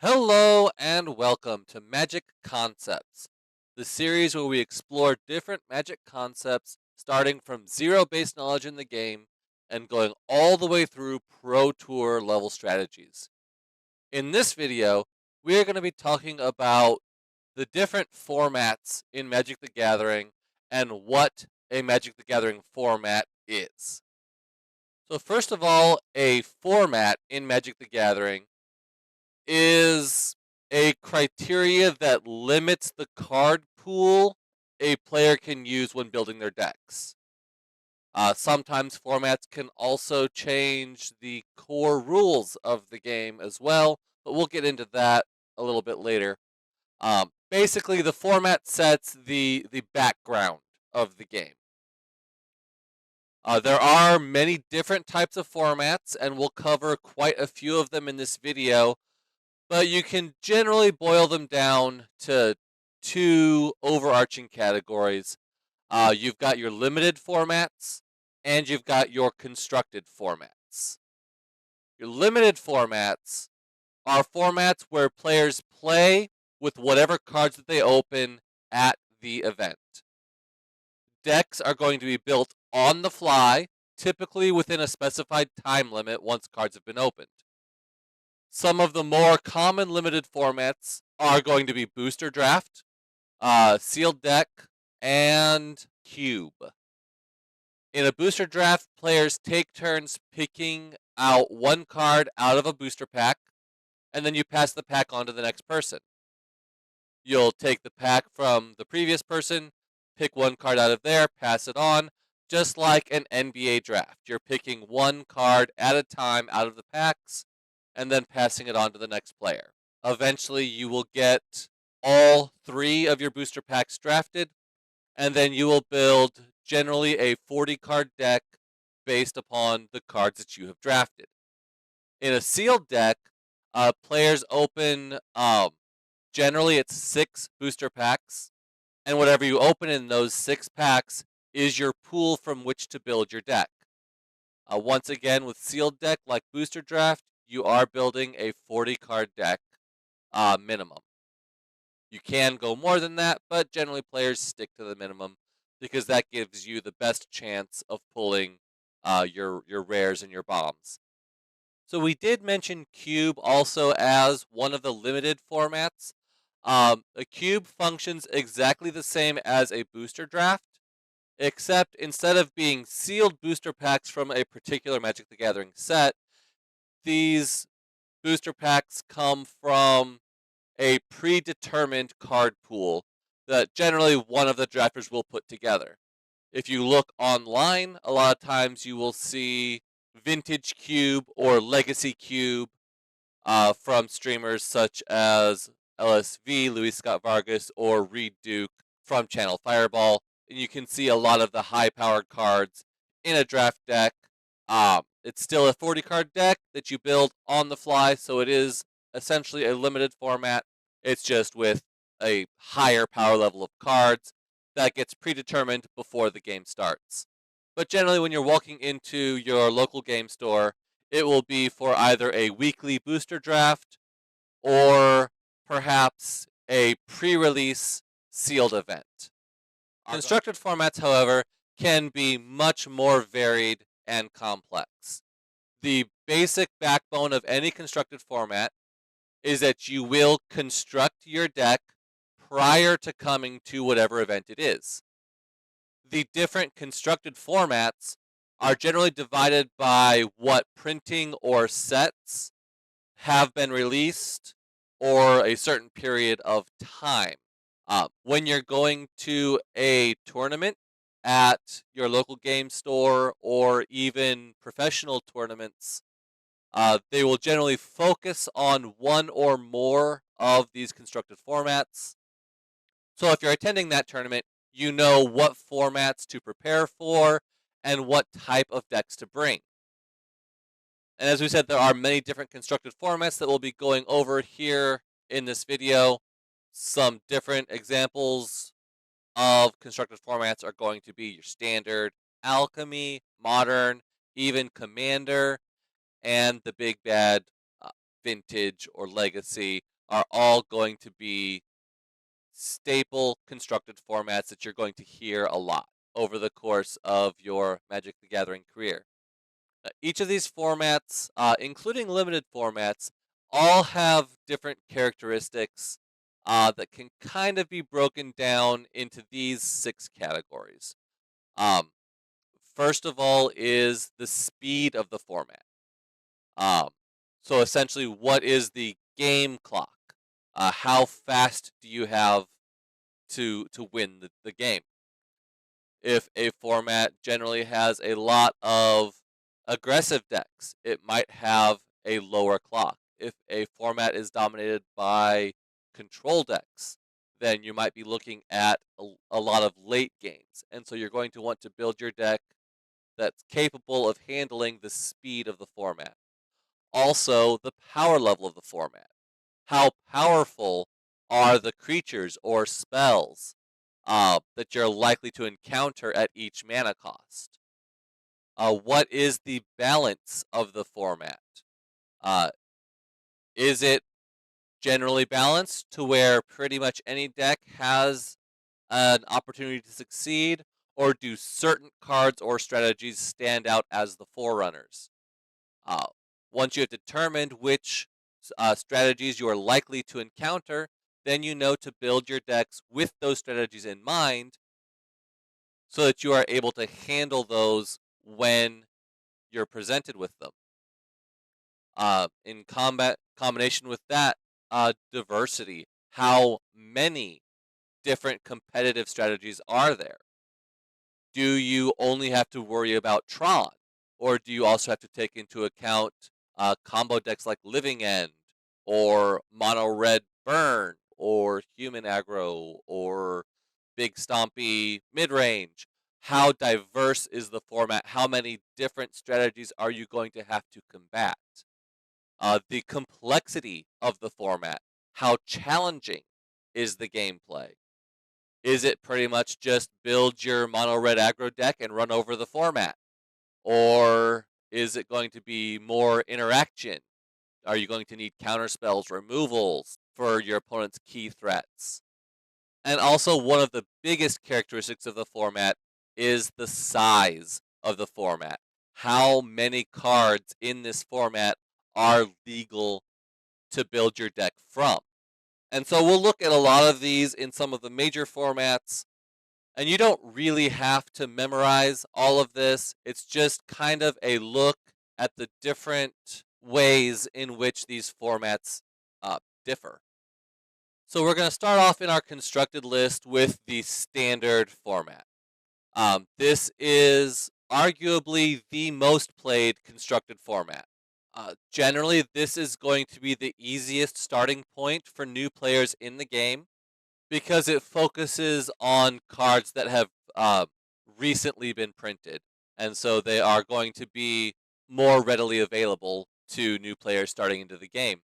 Hello and welcome to Magic Concepts, the series where we explore different magic concepts starting from zero base knowledge in the game and going all the way through Pro Tour level strategies. In this video, we are going to be talking about the different formats in Magic the Gathering and what a Magic the Gathering format is. So, first of all, a format in Magic the Gathering is a criteria that limits the card pool a player can use when building their decks. Sometimes formats can also change the core rules of the game as well, but we'll get into that a little bit later. Basically, the format sets the background of the game. There are many different types of formats, and we'll cover quite a few of them in this video. But you can generally boil them down to two overarching categories. You've got your limited formats, and you've got your constructed formats. Your limited formats are formats where players play with whatever cards that they open at the event. Decks are going to be built on the fly, typically within a specified time limit once cards have been opened. Some of the more common limited formats are going to be Booster Draft, Sealed Deck, and Cube. In a Booster Draft, players take turns picking out one card out of a booster pack, and then you pass the pack on to the next person. You'll take the pack from the previous person, pick one card out of there, pass it on, just like an NBA draft. You're picking one card at a time out of the packs, and then passing it on to the next player. Eventually, you will get all three of your booster packs drafted, and then you will build generally a 40 card deck based upon the cards that you have drafted. In a sealed deck, players open generally it's 6 booster packs, and whatever you open in those 6 packs is your pool from which to build your deck. Once again, with sealed deck like booster draft, you are building a 40 card deck minimum. You can go more than that, but generally players stick to the minimum because that gives you the best chance of pulling your rares and your bombs. So we did mention Cube also as one of the limited formats. A Cube functions exactly the same as a booster draft, except instead of being sealed booster packs from a particular Magic the Gathering set, these booster packs come from a predetermined card pool that generally one of the drafters will put together. If you look online, a lot of times you will see Vintage Cube or Legacy Cube from streamers such as LSV, Luis Scott Vargas, or Reed Duke from Channel Fireball. And you can see a lot of the high-powered cards in a draft deck. It's still a 40 card deck that you build on the fly, so it is essentially a limited format. It's just with a higher power level of cards that gets predetermined before the game starts. But generally, when you're walking into your local game store, it will be for either a weekly booster draft or perhaps a pre-release sealed event. Constructed formats, however, can be much more varied and complex. The basic backbone of any constructed format is that you will construct your deck prior to coming to whatever event it is. The different constructed formats are generally divided by what printing or sets have been released or a certain period of time. When you're going to a tournament at your local game store or even professional tournaments, they will generally focus on one or more of these constructed formats. So if you're attending that tournament, you know what formats to prepare for and what type of decks to bring. And as we said, there are many different constructed formats that we'll be going over here in this video. Some different examples of constructed formats are going to be your standard, Alchemy, Modern, even Commander, and the big bad Vintage or Legacy, are all going to be staple constructed formats that you're going to hear a lot over the course of your Magic the Gathering career. Each of these formats, including limited formats, all have different characteristics that can kind of be broken down into these 6 categories. Um, First of all is the speed of the format. Um, so essentially, what is the game clock? How fast do you have to win the game? If a format generally has a lot of aggressive decks, it might have a lower clock. If a format is dominated by control decks, then you might be looking at a lot of late games. And so you're going to want to build your deck that's capable of handling the speed of the format. Also, the power level of the format. How powerful are the creatures or spells that you're likely to encounter at each mana cost? What is the balance of the format? Uh, is it generally balanced to where pretty much any deck has an opportunity to succeed, or do certain cards or strategies stand out as the forerunners? Uh, Once you have determined which strategies you are likely to encounter, then you know to build your decks with those strategies in mind so that you are able to handle those when you're presented with them. In combination with that, diversity. How many different competitive strategies are there? Do you only have to worry about Tron, or do you also have to take into account combo decks like Living End, or Mono Red Burn, or Human Aggro, or Big Stompy Midrange? How diverse is the format? How many different strategies are you going to have to combat? The complexity of the format. How challenging is the gameplay? Is it pretty much just build your mono red aggro deck and run over the format? Or is it going to be more interaction? Are you going to need counter spells, removals for your opponent's key threats? And also, one of the biggest characteristics of the format is the size of the format. How many cards in this format are legal to build your deck from? And so we'll look at a lot of these in some of the major formats. And you don't really have to memorize all of this. It's just kind of a look at the different ways in which these formats differ. So we're going to start off in our constructed list with the standard format. This is arguably the most played constructed format. Generally, this is going to be the easiest starting point for new players in the game because it focuses on cards that have recently been printed. And so they are going to be more readily available to new players starting into the game.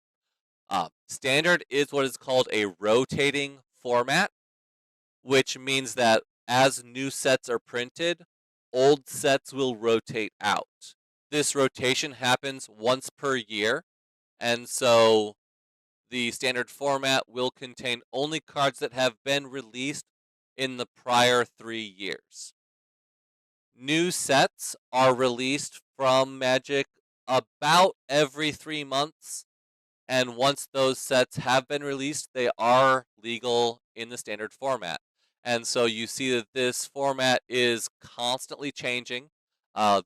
Standard is what is called a rotating format, which means that as new sets are printed, old sets will rotate out. This rotation happens once per year, and so the standard format will contain only cards that have been released in the prior 3 years. New sets are released from Magic about every 3 months, and once those sets have been released, they are legal in the standard format. And so you see that this format is constantly changing.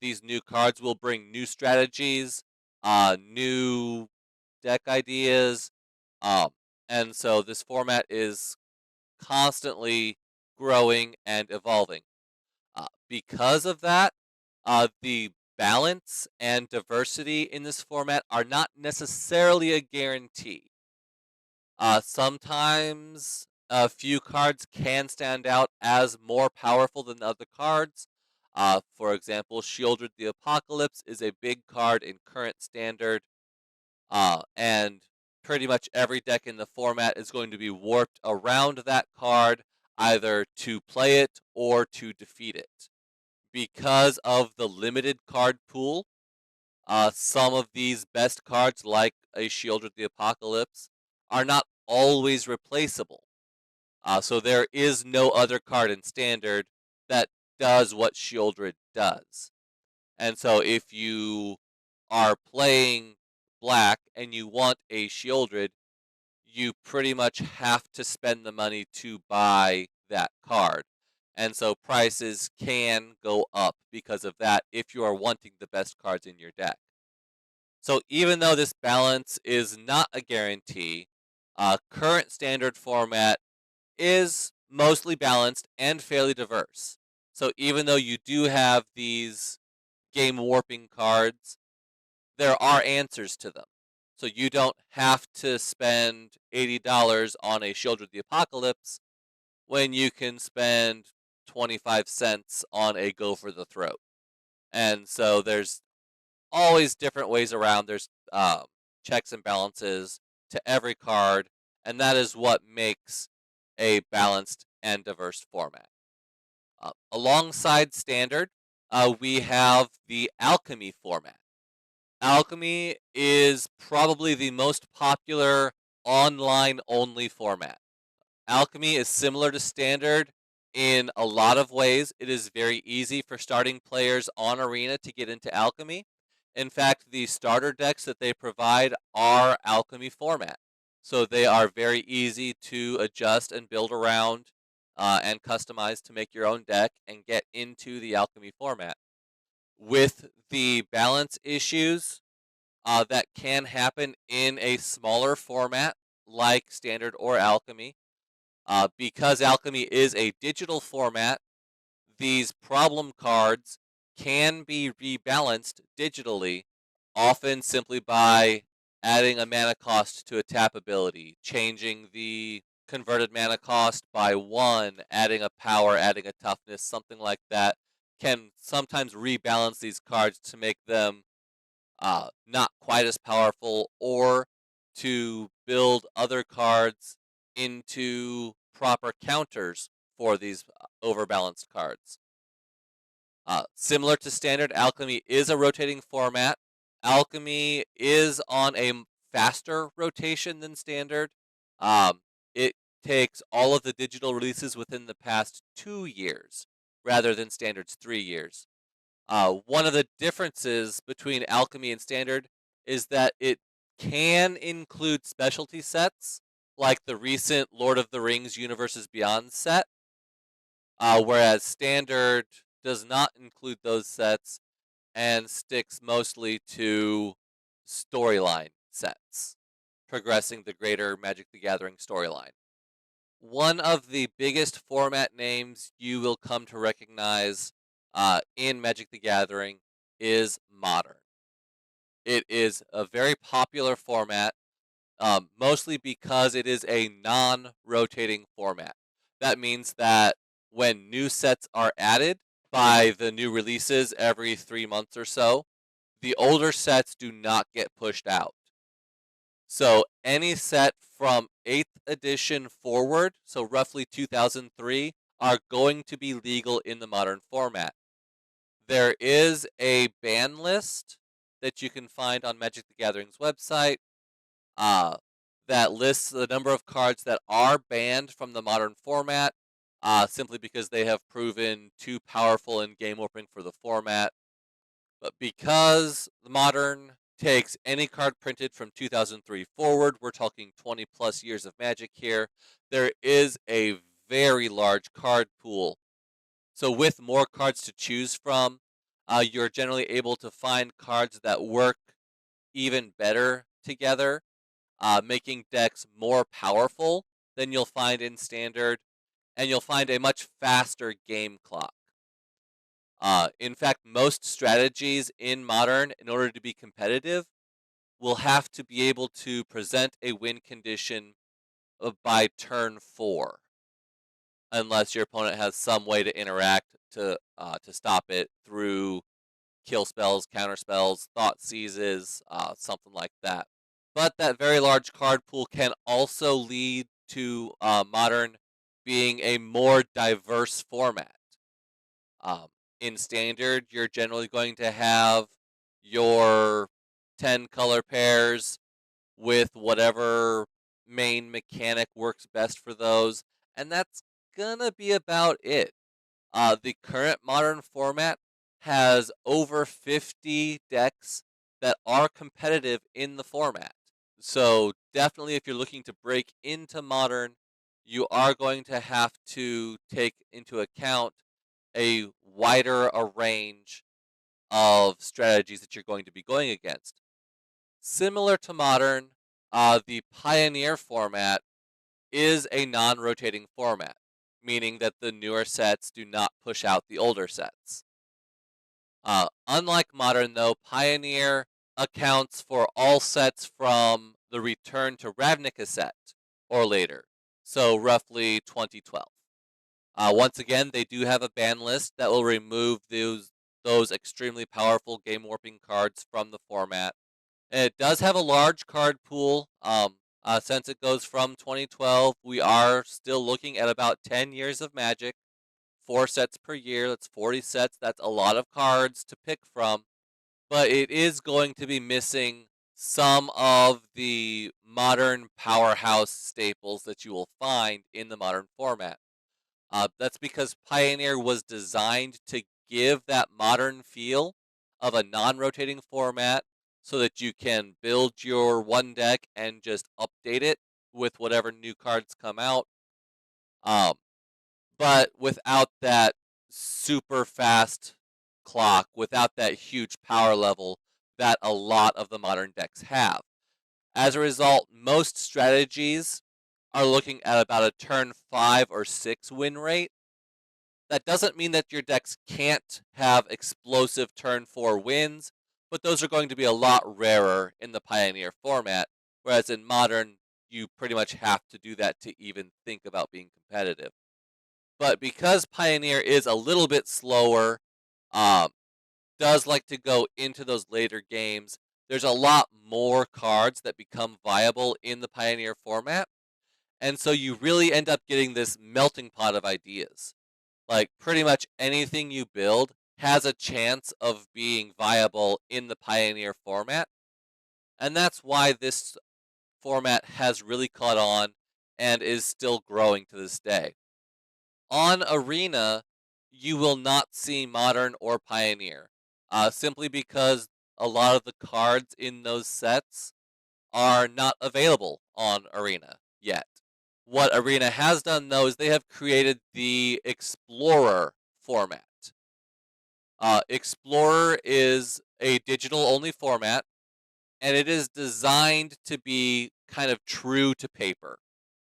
These new cards will bring new strategies, new deck ideas, um, and so this format is constantly growing and evolving. Because of that, the balance and diversity in this format are not necessarily a guarantee. Sometimes a few cards can stand out as more powerful than other cards. For example, Shieldred the Apocalypse is a big card in current standard, and pretty much every deck in the format is going to be warped around that card, either to play it or to defeat it. Because of the limited card pool, some of these best cards, like a Shieldred the Apocalypse, are not always replaceable. So there is no other card in Standard that does what Shieldred does. And so if you are playing black and you want a Shieldred, you pretty much have to spend the money to buy that card. And so prices can go up because of that if you are wanting the best cards in your deck. So even though this balance is not a guarantee, current Standard format is mostly balanced and fairly diverse. So even though you do have these game warping cards, there are answers to them. So you don't have to spend $80 on a Shield of the Apocalypse when you can spend 25 cents on a Go for the Throat. And so there's always different ways around. There's checks and balances to every card, and that is what makes a balanced and diverse format. Alongside Standard, we have the Alchemy format. Alchemy is probably the most popular online-only format. Alchemy is similar to Standard in a lot of ways. It is very easy for starting players on Arena to get into Alchemy. In fact, the starter decks that they provide are Alchemy format. So they are very easy to adjust and build around and customize to make your own deck and get into the Alchemy format. With the balance issues that can happen in a smaller format like Standard or Alchemy, because Alchemy is a digital format, these problem cards can be rebalanced digitally, often simply by adding a mana cost to a tap ability, changing the converted mana cost by 1, adding a power, adding a toughness, something like that, can sometimes rebalance these cards to make them not quite as powerful, or to build other cards into proper counters for these overbalanced cards. Similar to Standard, Alchemy is a rotating format. Alchemy is on a faster rotation than Standard. It takes all of the digital releases within the past 2 years, rather than Standard's 3 years. One of the differences between Alchemy and Standard is that it can include specialty sets, like the recent Lord of the Rings Universes Beyond set, whereas Standard does not include those sets and sticks mostly to storyline sets, progressing the greater Magic the Gathering storyline. One of the biggest format names you will come to recognize in Magic the Gathering is Modern. It is a very popular format, mostly because it is a non-rotating format. That means that when new sets are added by the new releases every 3 months or so, the older sets do not get pushed out. So any set from 8th edition forward, so roughly 2003, are going to be legal in the Modern format. There is a ban list that you can find on Magic the Gathering's website that lists the number of cards that are banned from the Modern format, simply because they have proven too powerful and game opening for the format. But because the Modern takes any card printed from 2003 forward, we're talking 20 plus years of Magic here, there is a very large card pool. So with more cards to choose from, you're generally able to find cards that work even better together, making decks more powerful than you'll find in Standard, and you'll find a much faster game clock. In fact, most strategies in Modern, in order to be competitive, will have to be able to present a win condition by turn 4, unless your opponent has some way to interact to stop it through kill spells, counter spells, thought seizes, something like that. But that very large card pool can also lead to Modern being a more diverse format. In Standard, you're generally going to have your 10 color pairs with whatever main mechanic works best for those, and that's gonna be about it. The current modern format has over 50 decks that are competitive in the format. So definitely if you're looking to break into modern, you are going to have to take into account a wider a range of strategies that you're going to be going against. Similar to modern, the Pioneer format is a non-rotating format, meaning that the newer sets do not push out the older sets. Unlike modern, though, Pioneer accounts for all sets from the Return to Ravnica set or later, so roughly 2012. Once again, they do have a ban list that will remove those extremely powerful game warping cards from the format. And it does have a large card pool. Since it goes from 2012, we are still looking at about 10 years of Magic. 4 sets per year. That's 40 sets. That's a lot of cards to pick from. But it is going to be missing some of the modern powerhouse staples that you will find in the modern format. That's because Pioneer was designed to give that modern feel of a non-rotating format so that you can build your one deck and just update it with whatever new cards come out. But without that super fast clock, without that huge power level that a lot of the modern decks have. As a result, most strategies are looking at about a turn 5 or 6 win rate. That doesn't mean that your decks can't have explosive turn 4 wins, but those are going to be a lot rarer in the Pioneer format, whereas in Modern, you pretty much have to do that to even think about being competitive. But because Pioneer is a little bit slower, um, does like to go into those later games, there's a lot more cards that become viable in the Pioneer format. And so you really end up getting this melting pot of ideas. Like pretty much anything you build has a chance of being viable in the Pioneer format. And that's why this format has really caught on and is still growing to this day. On Arena, you will not see Modern or Pioneer, simply because a lot of the cards in those sets are not available on Arena yet. What Arena has done, though, is they have created the Explorer format. Explorer is a digital-only format, and it is designed to be kind of true to paper.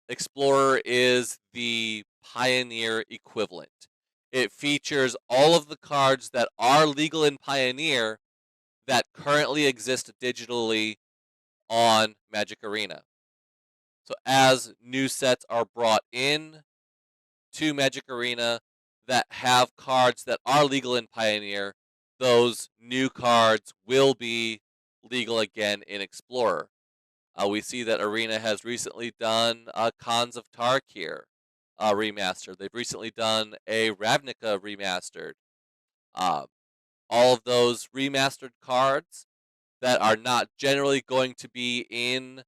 Explorer is the Pioneer equivalent. It features all of the cards that are legal in Pioneer that currently exist digitally on Magic Arena. So as new sets are brought in to Magic Arena that have cards that are legal in Pioneer, those new cards will be legal again in Explorer. We see that Arena has recently done Khans of Tarkir remastered. They've recently done a Ravnica remastered. Uh, all of those remastered cards that are not generally going to be in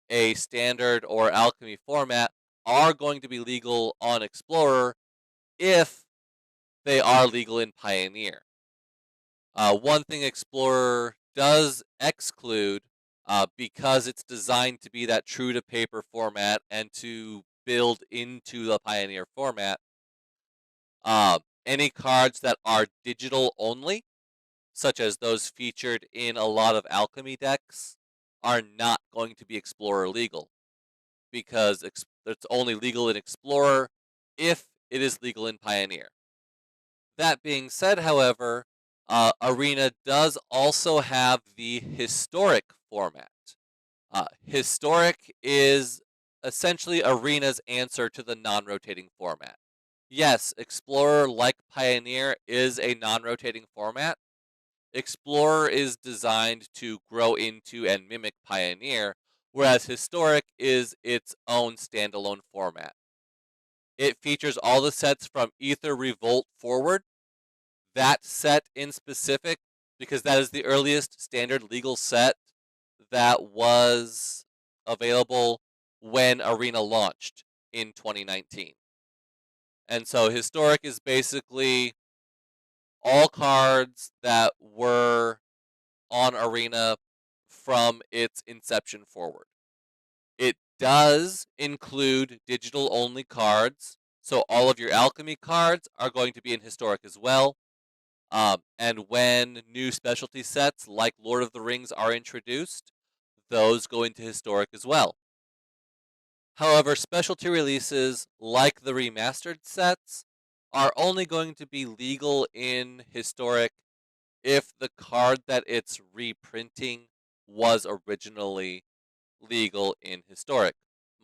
a standard or Alchemy format are going to be legal on Explorer if they are legal in Pioneer. One thing Explorer does exclude, because it's designed to be that true to paper format and to build into the Pioneer format, any cards that are digital only, such as those featured in a lot of Alchemy decks, are not going to be Explorer legal, because it's only legal in Explorer if it is legal in Pioneer. That being said, however, Arena does also have the historic format. Historic is essentially Arena's answer to the non-rotating format. Yes, Explorer, like Pioneer, is a non-rotating format. Explorer is designed to grow into and mimic Pioneer, whereas Historic is its own standalone format. It features all the sets from Aether Revolt forward. That set in specific, because that is the earliest standard legal set that was available when Arena launched in 2019. And so Historic is basically all cards that were on Arena from its inception forward. It does include digital only cards, so all of your Alchemy cards are going to be in Historic as well. And when new specialty sets like Lord of the Rings are introduced, those go into Historic as well. However, specialty releases like the remastered sets are only going to be legal in Historic if the card that it's reprinting was originally legal in Historic,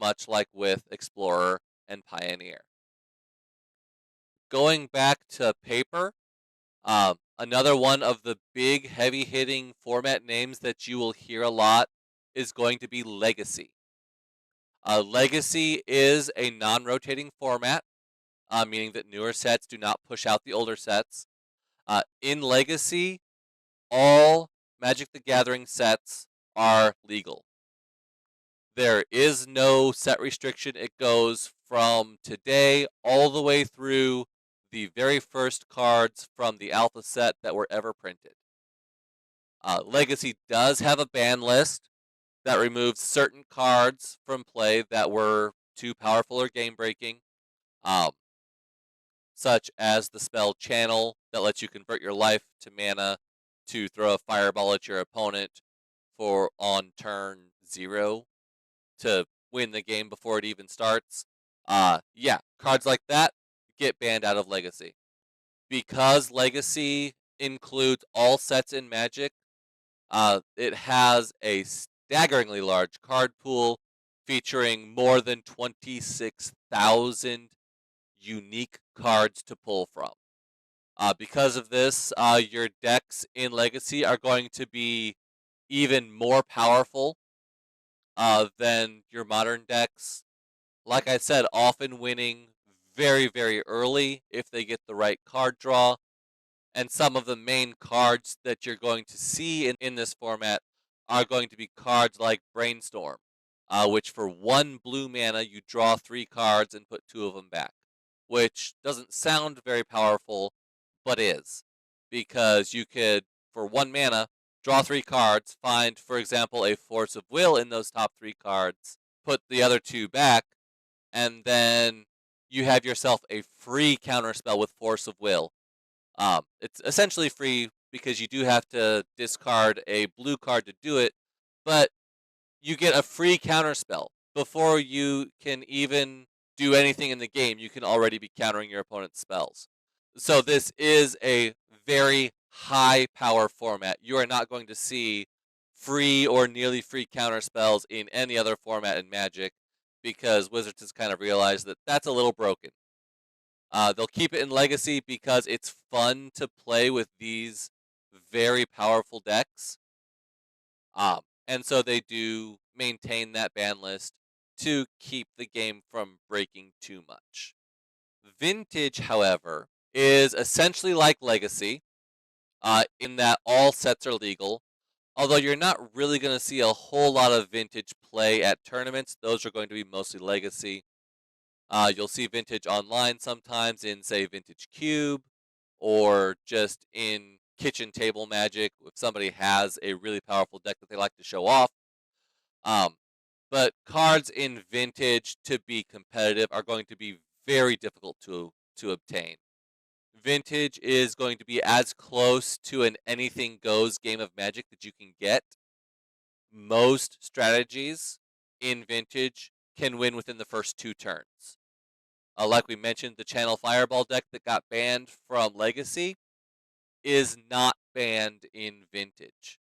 much like with Explorer and Pioneer. Going back to Pauper, another one of the big heavy hitting format names that you will hear a lot is going to be Legacy. Legacy is a non-rotating format, meaning that newer sets do not push out the older sets. In Legacy, all Magic the Gathering sets are legal. There is no set restriction. It goes from today all the way through the very first cards from the alpha set that were ever printed. Legacy does have a ban list that removes certain cards from play that were too powerful or game breaking, such as the spell Channel that lets you convert your life to mana to throw a fireball at your opponent for on turn 0 to win the game before it even starts. Yeah, cards like that get banned out of Legacy. Because Legacy includes all sets in Magic, it has a staggeringly large card pool featuring more than 26,000 unique cards to pull from. Because of this, your decks in Legacy are going to be even more powerful than your modern decks. Like I said, often winning very, very early if they get the right card draw. And some of the main cards that you're going to see in this format are going to be cards like Brainstorm, which for 1 blue mana, you draw 3 cards and put 2 of them back, which doesn't sound very powerful, but is. Because you could, for 1 mana, draw 3 cards, find, for example, a Force of Will in those top 3 cards, put the other 2 back, and then you have yourself a free counterspell with Force of Will. It's essentially free because you do have to discard a blue card to do it, but you get a free counterspell. Before you can even do anything in the game, you can already be countering your opponent's spells. So this is a very high power format. You are not going to see free or nearly free counterspells in any other format in Magic because Wizards has kind of realized that that's a little broken. They'll keep it in Legacy because it's fun to play with these very powerful decks. And so they do maintain that ban list to keep the game from breaking too much. Vintage, however, is essentially like Legacy in that all sets are legal. Although you're not really going to see a whole lot of Vintage play at tournaments. Those are going to be mostly Legacy. You'll see Vintage online sometimes in, say, Vintage Cube, or just in kitchen table Magic if somebody has a really powerful deck that they like to show off. But cards in Vintage to be competitive are going to be very difficult to obtain. Vintage is going to be as close to an anything goes game of Magic that you can get. Most strategies in Vintage can win within the first 2 turns. Like we mentioned, the Channel Fireball deck that got banned from Legacy is not banned in Vintage.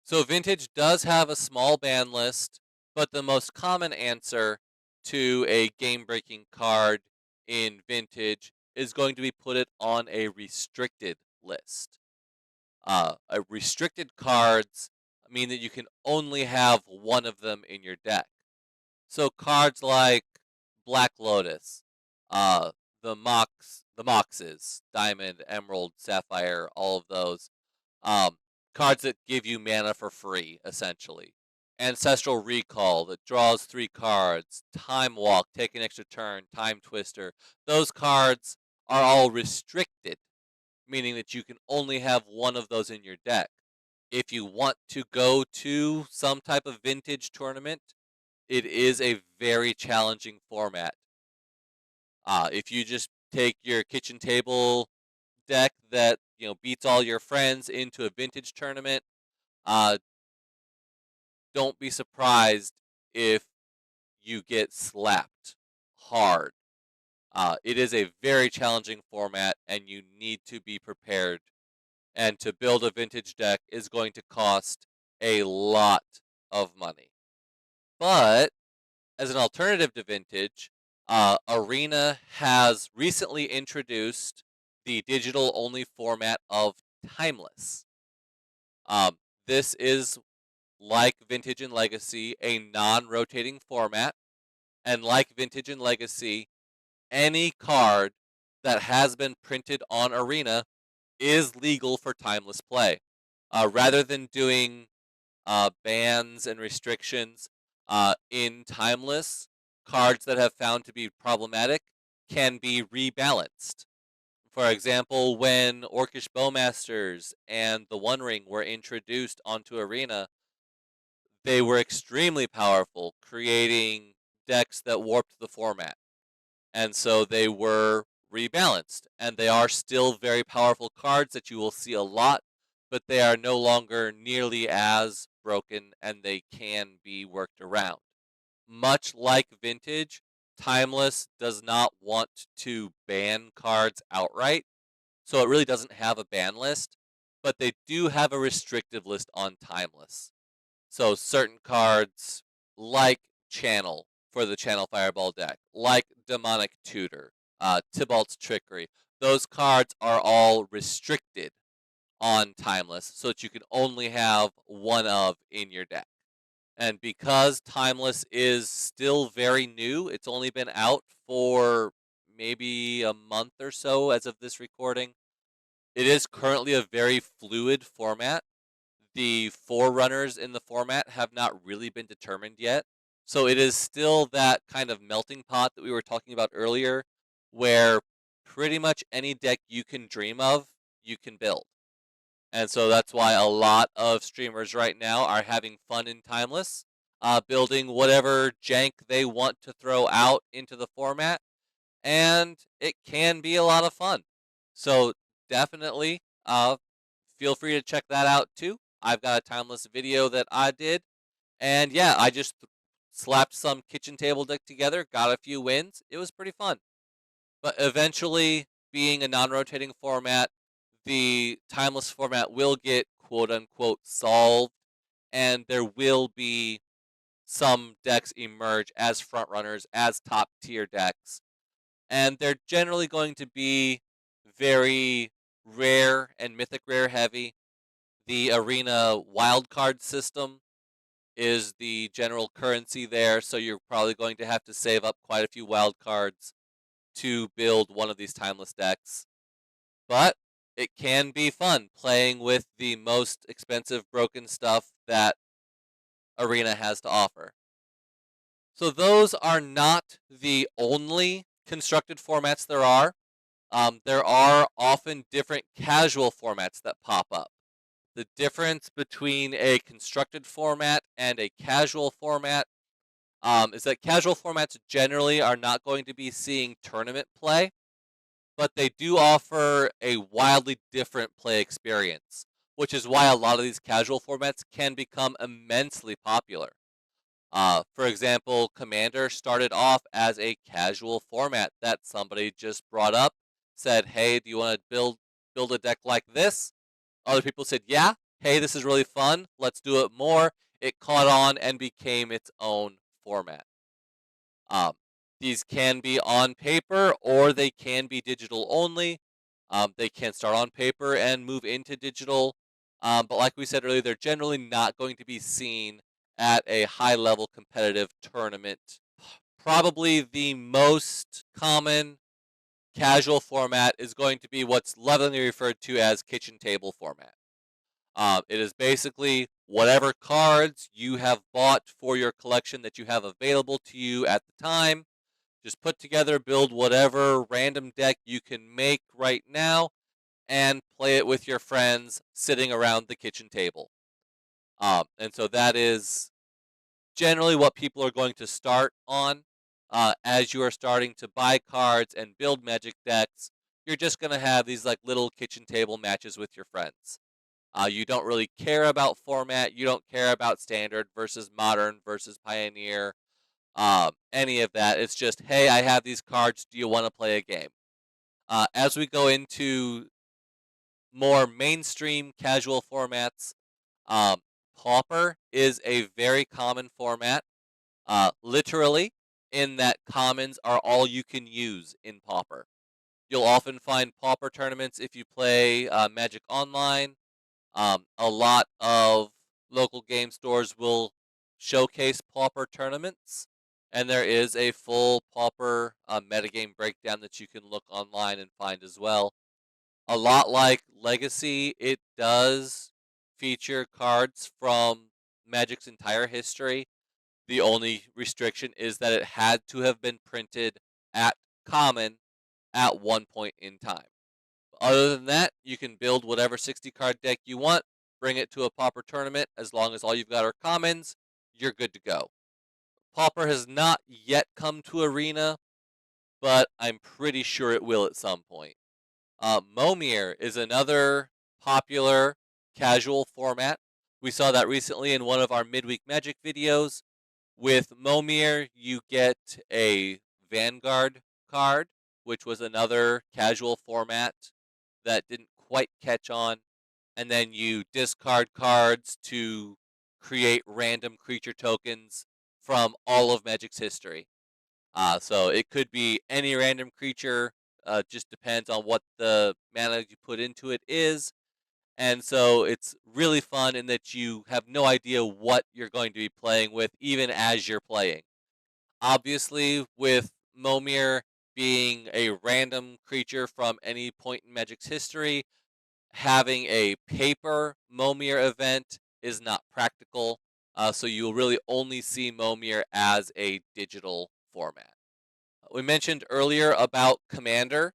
So Vintage does have a small ban list, but the most common answer to a game-breaking card in Vintage is going to be put it on a restricted list. Restricted cards mean that you can only have one of them in your deck. So cards like Black Lotus, the Moxes, Diamond, Emerald, Sapphire, all of those. Cards that give you mana for free, essentially. Ancestral Recall that draws 3 cards, Time Walk, take an extra turn, Time Twister. Those cards are all restricted, meaning that you can only have one of those in your deck. If you want to go to some type of vintage tournament, it is a very challenging format. If you just take your kitchen table deck that beats all your friends into a vintage tournament, don't be surprised if you get slapped hard. It is a very challenging format, and you need to be prepared. And to build a vintage deck is going to cost a lot of money. But as an alternative to vintage, Arena has recently introduced the digital-only format of Timeless. This is, like Vintage and Legacy, a non-rotating format. And like Vintage and Legacy, any card that has been printed on Arena is legal for Timeless play. Rather than doing bans and restrictions in Timeless, cards that have found to be problematic can be rebalanced. For example, when Orcish Bowmasters and the One Ring were introduced onto Arena, they were extremely powerful, creating decks that warped the format. And so they were rebalanced, and they are still very powerful cards that you will see a lot, but they are no longer nearly as broken, and they can be worked around. Much like Vintage, Timeless does not want to ban cards outright, so it really doesn't have a ban list, but they do have a restrictive list on Timeless. So certain cards, like Channel for the Channel Fireball deck, like Demonic Tutor, Tybalt's Trickery, those cards are all restricted on Timeless, so that you can only have one of in your deck. And because Timeless is still very new, it's only been out for maybe a month or so as of this recording, it is currently a very fluid format. The forerunners in the format have not really been determined yet. So it is still that kind of melting pot that we were talking about earlier, where pretty much any deck you can dream of, you can build. And so that's why a lot of streamers right now are having fun in Timeless, building whatever jank they want to throw out into the format, and it can be a lot of fun. So definitely feel free to check that out too. I've got a Timeless video that I did, and yeah, I just slapped some kitchen table deck together, got a few wins. It was pretty fun. But eventually, being a non-rotating format, the Timeless format will get quote-unquote solved, and there will be some decks emerge as frontrunners, as top-tier decks. And they're generally going to be very rare and mythic rare heavy. The Arena wildcard system is the general currency there, so you're probably going to have to save up quite a few wildcards to build one of these Timeless decks. But it can be fun playing with the most expensive broken stuff that Arena has to offer. So those are not the only constructed formats there are. There are often different casual formats that pop up. The difference between a constructed format and a casual format is that casual formats generally are not going to be seeing tournament play, but they do offer a wildly different play experience, which is why a lot of these casual formats can become immensely popular. For example, Commander started off as a casual format that somebody just brought up, said, "Hey, do you want to build a deck like this?" Other people said, "Yeah, hey, this is really fun. Let's do it more." It caught on and became its own format. Um, these can be on paper or they can be digital only. They can start on paper and move into digital. But like we said earlier, they're generally not going to be seen at a high-level competitive tournament. Probably the most common casual format is going to be what's lovingly referred to as kitchen table format. It is basically whatever cards you have bought for your collection that you have available to you at the time. Just put together, build whatever random deck you can make right now, and play it with your friends sitting around the kitchen table. And so that is generally what people are going to start on. As you are starting to buy cards and build Magic decks, you're just going to have these like little kitchen table matches with your friends. You don't really care about format. You don't care about standard versus modern versus pioneer. Any of that. It's just, hey, I have these cards. Do you want to play a game? As we go into more mainstream casual formats, um, Pauper is a very common format. Literally, in that commons are all you can use in Pauper. You'll often find Pauper tournaments if you play Magic Online. A lot of local game stores will showcase Pauper tournaments, and there is a full Pauper metagame breakdown that you can look online and find as well. A lot like Legacy, it does feature cards from Magic's entire history. The only restriction is that it had to have been printed at common at one point in time. Other than that, you can build whatever 60 card deck you want, bring it to a Pauper tournament. As long as all you've got are commons, you're good to go. Pauper has not yet come to Arena, but I'm pretty sure it will at some point. Momir is another popular casual format. We saw that recently in one of our midweek Magic videos. With Momir, you get a Vanguard card, which was another casual format that didn't quite catch on. And then you discard cards to create random creature tokens from all of Magic's history. So it could be any random creature, just depends on what the mana you put into it is. And so it's really fun in that you have no idea what you're going to be playing with, even as you're playing. Obviously, with Momir being a random creature from any point in Magic's history, having a paper Momir event is not practical. So you will really only see Momir as a digital format. We mentioned earlier about Commander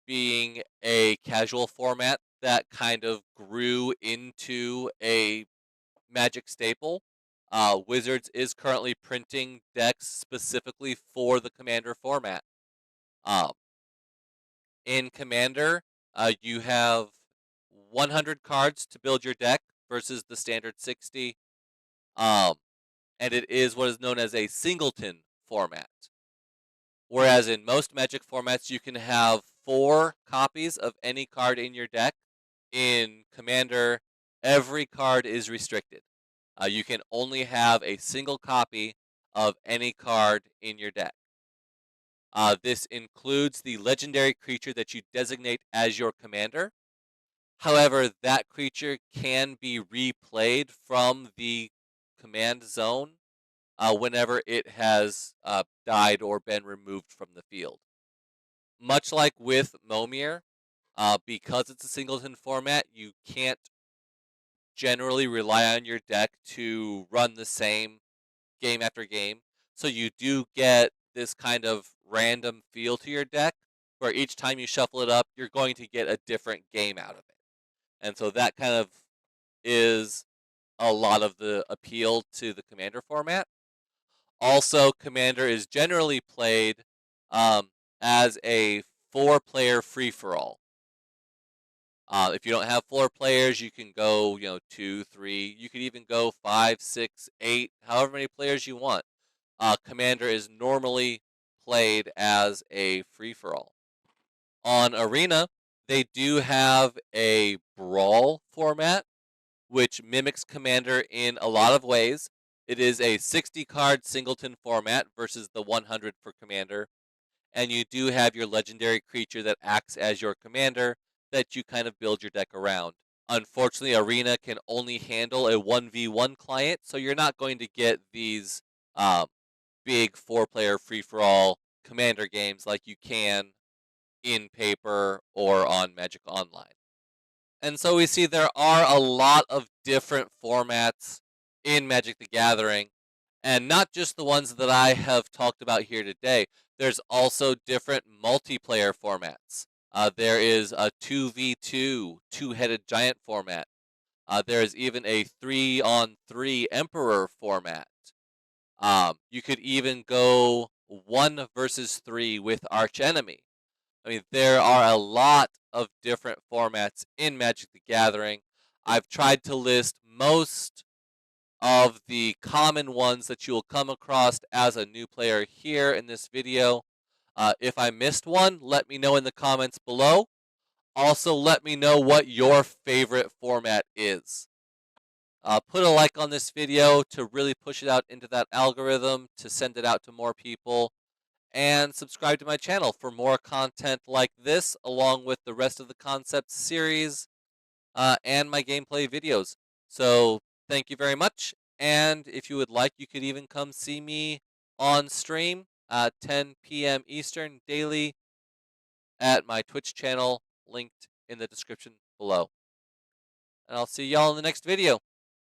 being a casual format that kind of grew into a Magic staple. Wizards is currently printing decks specifically for the Commander format. Um, in Commander, you have 100 cards to build your deck versus the standard 60. Um, and it is what is known as a singleton format. Whereas in most Magic formats, you can have 4 copies of any card in your deck. In Commander, every card is restricted. You can only have a single copy of any card in your deck. This includes the legendary creature that you designate as your commander. However, that creature can be replayed from the command zone whenever it has died or been removed from the field. Much like with Momir, because it's a singleton format, you can't generally rely on your deck to run the same game after game. So you do get this kind of random feel to your deck where each time you shuffle it up, you're going to get a different game out of it. And so that kind of is a lot of the appeal to the Commander format. Also, Commander is generally played as a 4-player free-for-all. If you don't have 4 players, you can go, 2, 3. You could even go 5, 6, 8, however many players you want. Commander is normally played as a free-for-all. On Arena, they do have a Brawl format, which mimics Commander in a lot of ways. It is a 60-card singleton format versus the 100 for Commander. And you do have your legendary creature that acts as your commander that you kind of build your deck around. Unfortunately, Arena can only handle a 1v1 client, so you're not going to get these big 4-player free-for-all Commander games like you can in paper or on Magic Online. And so we see there are a lot of different formats in Magic the Gathering, and not just the ones that I have talked about here today. There's also different multiplayer formats. There is a 2v2 two-headed giant format. There is even a 3-on-3 Emperor format. You could even go 1 versus 3 with Archenemy. I mean, there are a lot of different formats in Magic the Gathering. I've tried to list most of the common ones that you will come across as a new player here in this video. If I missed one, let me know in the comments below. Also, let me know what your favorite format is. Put a like on this video to really push it out into that algorithm to send it out to more people. And subscribe to my channel for more content like this, along with the rest of the concept series and my gameplay videos. So thank you very much. And if you would like, you could even come see me on stream at 10 p.m. Eastern daily at my Twitch channel linked in the description below. And I'll see y'all in the next video.